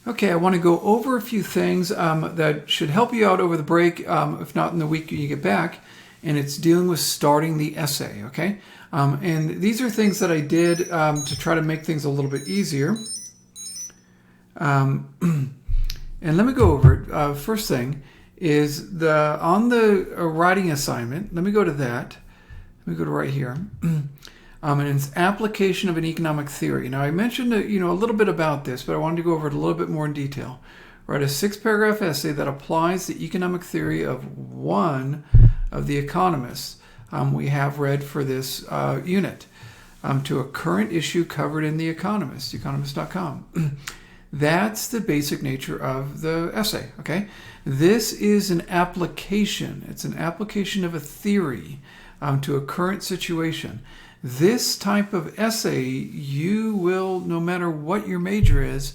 Okay, I want to go over a few things that should help you out over the break, if not in the week you get back, and it's dealing with starting the essay, okay? And these are things that I did to try to make things a little bit easier. And let me go over it. First thing is on the writing assignment, let me go to that. Let me go to right here. And it's application of an economic theory. Now, I mentioned a little bit about this, but I wanted to go over it a little bit more in detail. Write a 6-paragraph essay that applies the economic theory of one of the economists we have read for this unit to a current issue covered in The Economist, economist.com. That's the basic nature of the essay, okay? This is an application. It's an application of a theory to a current situation. This type of essay, you will, no matter what your major is,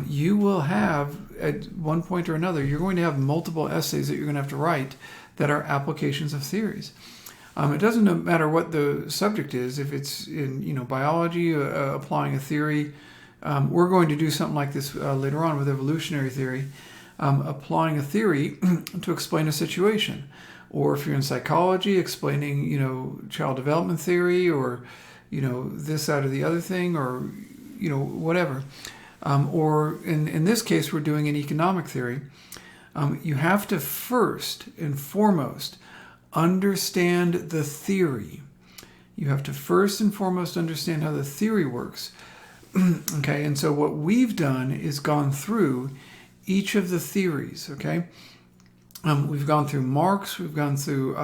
you will have, at one point or another, you're going to have multiple essays that you're going to have to write that are applications of theories. It doesn't matter what the subject is. If it's in biology, applying a theory, we're going to do something like this later on with evolutionary theory, applying a theory to explain a situation. Or if you're in psychology, explaining, child development theory, or, this, that, or the other thing, or, whatever. Or in this case, we're doing an economic theory. You have to first and foremost understand the theory. You have to first and foremost understand how the theory works. Okay, and so what we've done is gone through each of the theories, okay? We've gone through Marx, we've gone through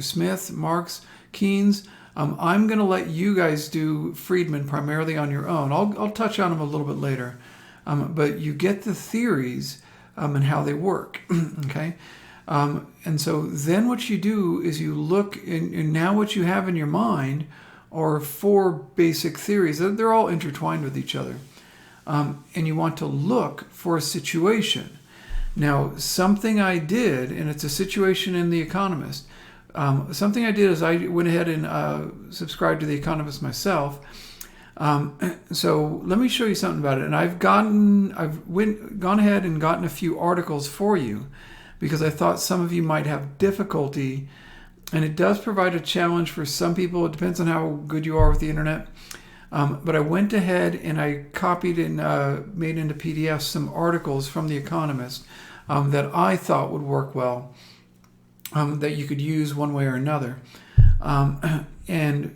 Smith, Marx, Keynes. I'm going to let you guys do Friedman primarily on your own. I'll touch on them a little bit later. But you get the theories and how they work, okay? And so then what you do is you look, and now what you have in your mind are 4 basic theories. They're all intertwined with each other. And you want to look for a situation. Now, something I did, and it's a situation in The Economist, something I did is I went ahead and subscribed to The Economist myself. So let me show you something about it. And I've gone ahead and gotten a few articles for you because I thought some of you might have difficulty, and it does provide a challenge for some people. It depends on how good you are with the internet. But I went ahead and I copied and made into PDFs some articles from The Economist that I thought would work well, that you could use one way or another. And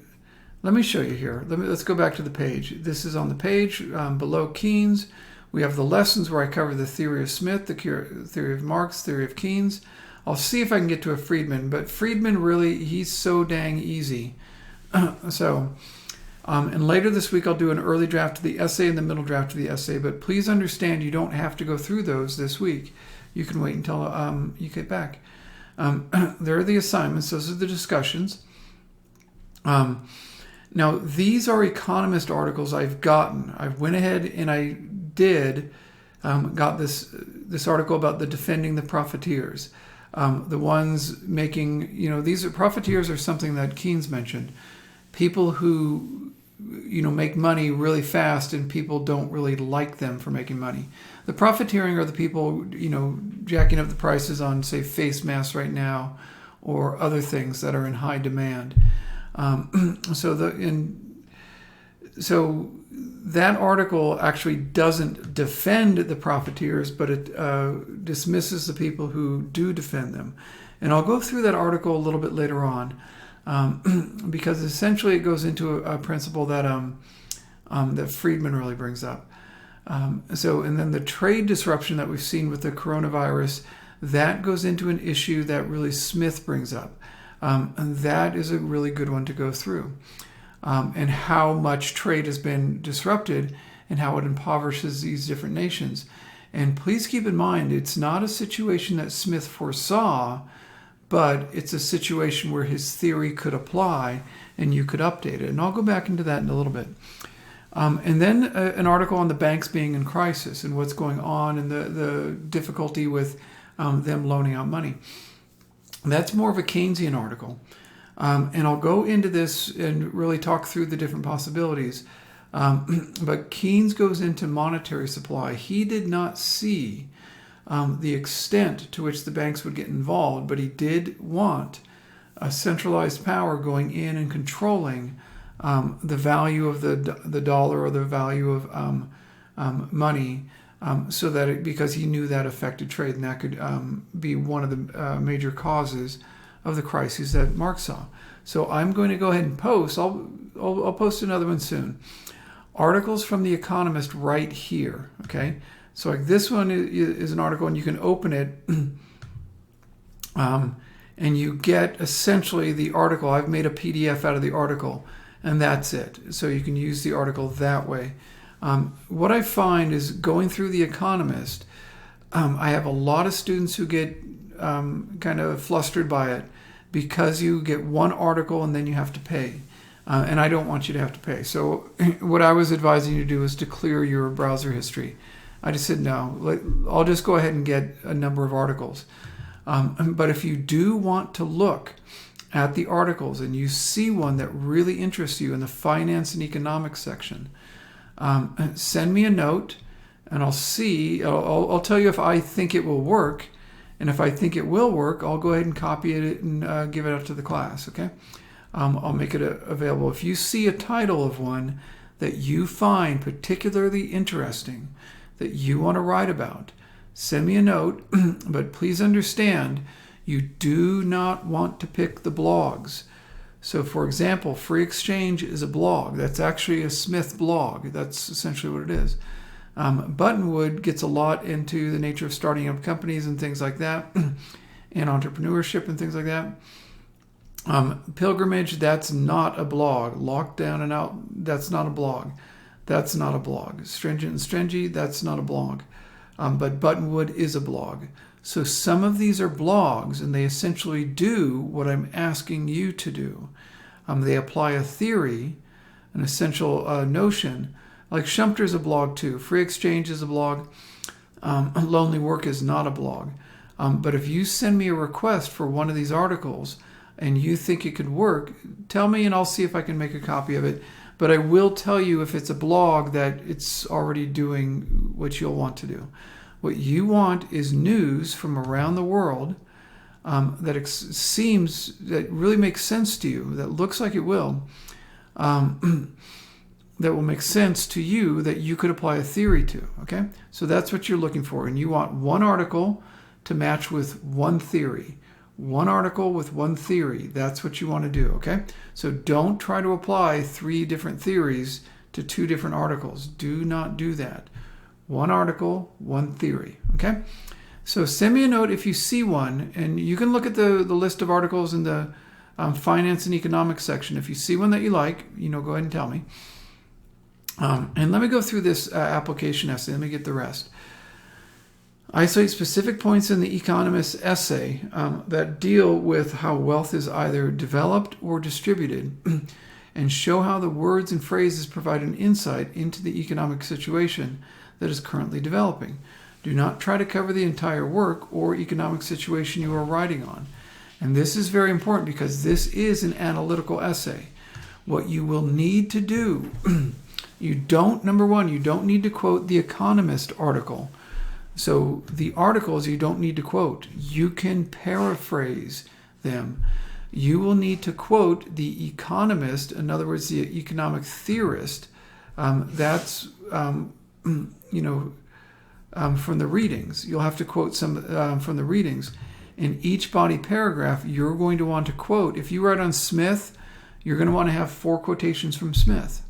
let me show you here. Let's go back to the page. This is on the page below Keynes. We have the lessons where I cover the theory of Smith, the theory of Marx, theory of Keynes. I'll see if I can get to a Friedman, but Friedman really, he's so dang easy. And later this week, I'll do an early draft of the essay and the middle draft of the essay. But please understand, you don't have to go through those this week. You can wait until you get back. There are the assignments. Those are the discussions. Now, these are Economist articles I've gotten. I went ahead and I got this article about the defending the profiteers. The ones making, these are profiteers are something that Keynes mentioned. People who make money really fast, and people don't really like them for making money. The profiteering are the people, jacking up the prices on, say, face masks right now, or other things that are in high demand. So that article actually doesn't defend the profiteers, but it dismisses the people who do defend them. And I'll go through that article a little bit later on. Because essentially it goes into a principle that that Friedman really brings up. And then the trade disruption that we've seen with the coronavirus, that goes into an issue that really Smith brings up. And that is a really good one to go through. And how much trade has been disrupted and how it impoverishes these different nations. And please keep in mind, it's not a situation that Smith foresaw, but it's a situation where his theory could apply and you could update it. And I'll go back into that in a little bit. And then an article on the banks being in crisis and what's going on and the difficulty with them loaning out money. That's more of a Keynesian article. And I'll go into this and really talk through the different possibilities. But Keynes goes into monetary supply. He did not see the extent to which the banks would get involved, but he did want a centralized power going in and controlling the value of the dollar or the value of money, so that because he knew that affected trade, and that could be one of the major causes of the crises that Marx saw. So I'm going to go ahead and post. I'll post another one soon. Articles from the Economist right here. Okay, so like this one is an article, and you can open it, and you get essentially the article. I've made a PDF out of the article, and that's it. So you can use the article that way. What I find is going through the Economist, I have a lot of students who get kind of flustered by it because you get one article and then you have to pay. And I don't want you to have to pay. So what I was advising you to do is to clear your browser history. I just said, no, I'll just go ahead and get a number of articles. But if you do want to look at the articles and you see one that really interests you in the finance and economics section, send me a note and I'll tell you if I think it will work. And if I think it will work, I'll go ahead and copy it and give it out to the class, okay? I'll make it available. If you see a title of one that you find particularly interesting, that you want to write about, send me a note, but please understand, you do not want to pick the blogs. So for example, Free Exchange is a blog. That's actually a Smith blog. That's essentially what it is. Buttonwood gets a lot into the nature of starting up companies and things like that, and entrepreneurship and things like that. Pilgrimage, that's not a blog. Lockdown and Out, that's not a blog. That's not a blog. Stringent and Stringy, that's not a blog. But Buttonwood is a blog. So some of these are blogs, and they essentially do what I'm asking you to do. They apply a theory, an essential notion. Like Shumpter's a blog too. Free Exchange is a blog. Lonely Work is not a blog. But if you send me a request for one of these articles and you think it could work, tell me and I'll see if I can make a copy of it. But I will tell you if it's a blog that it's already doing what you'll want to do. What you want is news from around the world that really makes sense to you, that looks like it will. That will make sense to you, that you could apply a theory to, okay? So that's what you're looking for, and you want one article to match with one theory. One article with one theory, that's what you want to do, okay? So don't try to apply 3 different theories to 2 different articles. Do not do that. One article, one theory, okay? So send me a note if you see one, and you can look at the list of articles in the finance and economics section. If you see one that you like, go ahead and tell me. And let me go through this application essay. Let me get the rest. Isolate specific points in the Economist essay that deal with how wealth is either developed or distributed, and show how the words and phrases provide an insight into the economic situation that is currently developing. Do not try to cover the entire work or economic situation you are writing on. And this is very important because this is an analytical essay. What you will need to do number one, you don't need to quote the Economist article. So the articles you don't need to quote. You can paraphrase them. You will need to quote the economist, in other words, the economic theorist. That's from the readings. You'll have to quote some from the readings. In each body paragraph, you're going to want to quote. If you write on Smith, you're going to want to have 4 quotations from Smith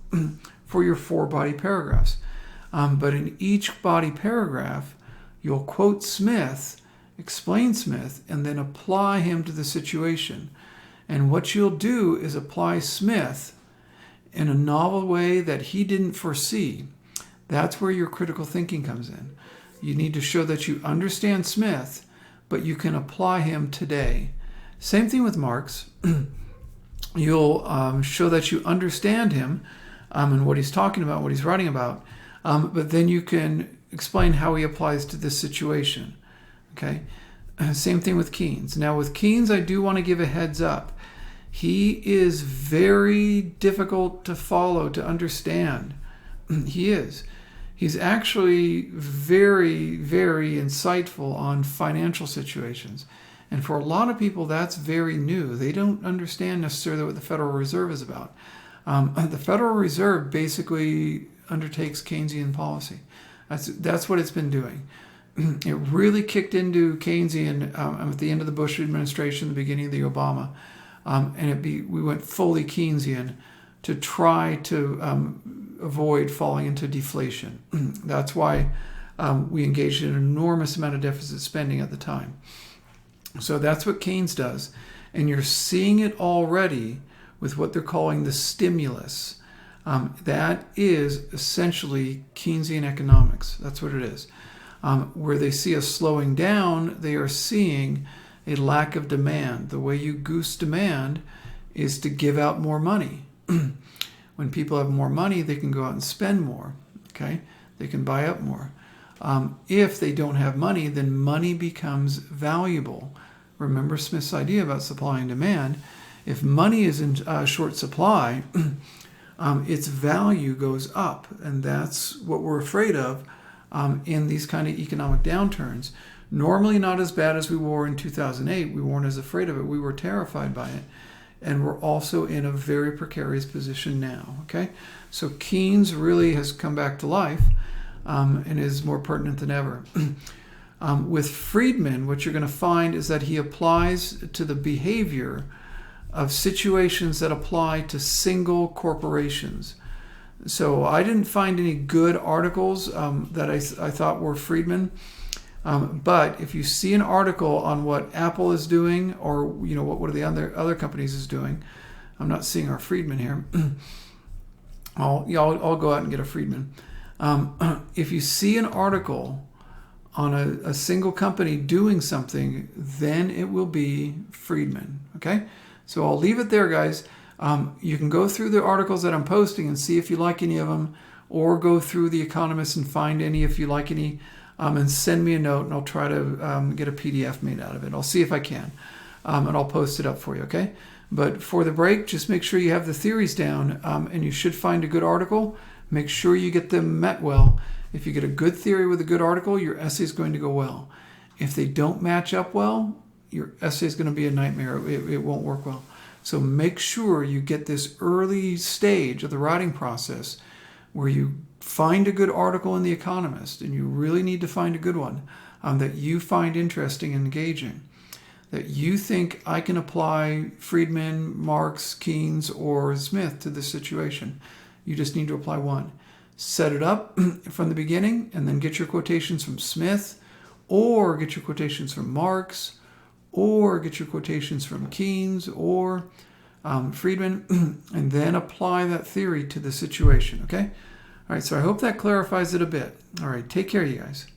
for your 4 body paragraphs. But in each body paragraph, you'll quote Smith, explain Smith, and then apply him to the situation. And what you'll do is apply Smith in a novel way that he didn't foresee. That's where your critical thinking comes in. You need to show that you understand Smith, but you can apply him today. Same thing with Marx. You'll show that you understand him and what he's talking about, what he's writing about, but then you can explain how he applies to this situation. Okay? Same thing with Keynes. Now with Keynes, I do want to give a heads up. He is very difficult to follow, to understand. He is. He's actually very, very insightful on financial situations. And for a lot of people, that's very new. They don't understand necessarily what the Federal Reserve is about. The Federal Reserve basically undertakes Keynesian policy. That's what it's been doing. It really kicked into Keynesian at the end of the Bush administration, the beginning of the Obama, and we went fully Keynesian to try to avoid falling into deflation. That's why we engaged in an enormous amount of deficit spending at the time. So that's what Keynes does. And you're seeing it already with what they're calling the stimulus. That is essentially Keynesian economics. That's what it is. Where they see a slowing down, they are seeing a lack of demand. The way you goose demand is to give out more money. When people have more money, they can go out and spend more. Okay, they can buy up more. If they don't have money, then money becomes valuable. Remember Smith's idea about supply and demand. If money is in short supply, its value goes up, and that's what we're afraid of in these kind of economic downturns. Normally not as bad as we were in 2008. We weren't as afraid of it. We were terrified by it. And we're also in a very precarious position now. Okay, so Keynes really has come back to life and is more pertinent than ever. With Friedman, what you're going to find is that he applies to the behavior of situations that apply to single corporations. So I didn't find any good articles that I thought were Friedman. But if you see an article on what Apple is doing, or what are the other companies is doing, I'm not seeing our Friedman here. I'll go out and get a Friedman. If you see an article on a single company doing something, then it will be Friedman. Okay, so I'll leave it there, guys. You can go through the articles that I'm posting and see if you like any of them, or go through the Economist and find any if you like any. And send me a note, and I'll try to get a PDF made out of it. I'll see if I can, and I'll post it up for you, okay? But for the break, just make sure you have the theories down, and you should find a good article. Make sure you get them met well. If you get a good theory with a good article, your essay is going to go well. If they don't match up well, your essay is going to be a nightmare. It won't work well. So make sure you get this early stage of the writing process where you find a good article in The Economist, and you really need to find a good one that you find interesting and engaging, that you think I can apply Friedman, Marx, Keynes, or Smith to this situation. You just need to apply one. Set it up from the beginning, and then get your quotations from Smith, or get your quotations from Marx, or get your quotations from Keynes or Friedman, and then apply that theory to the situation, okay? All right, so I hope that clarifies it a bit. All right, take care, you guys.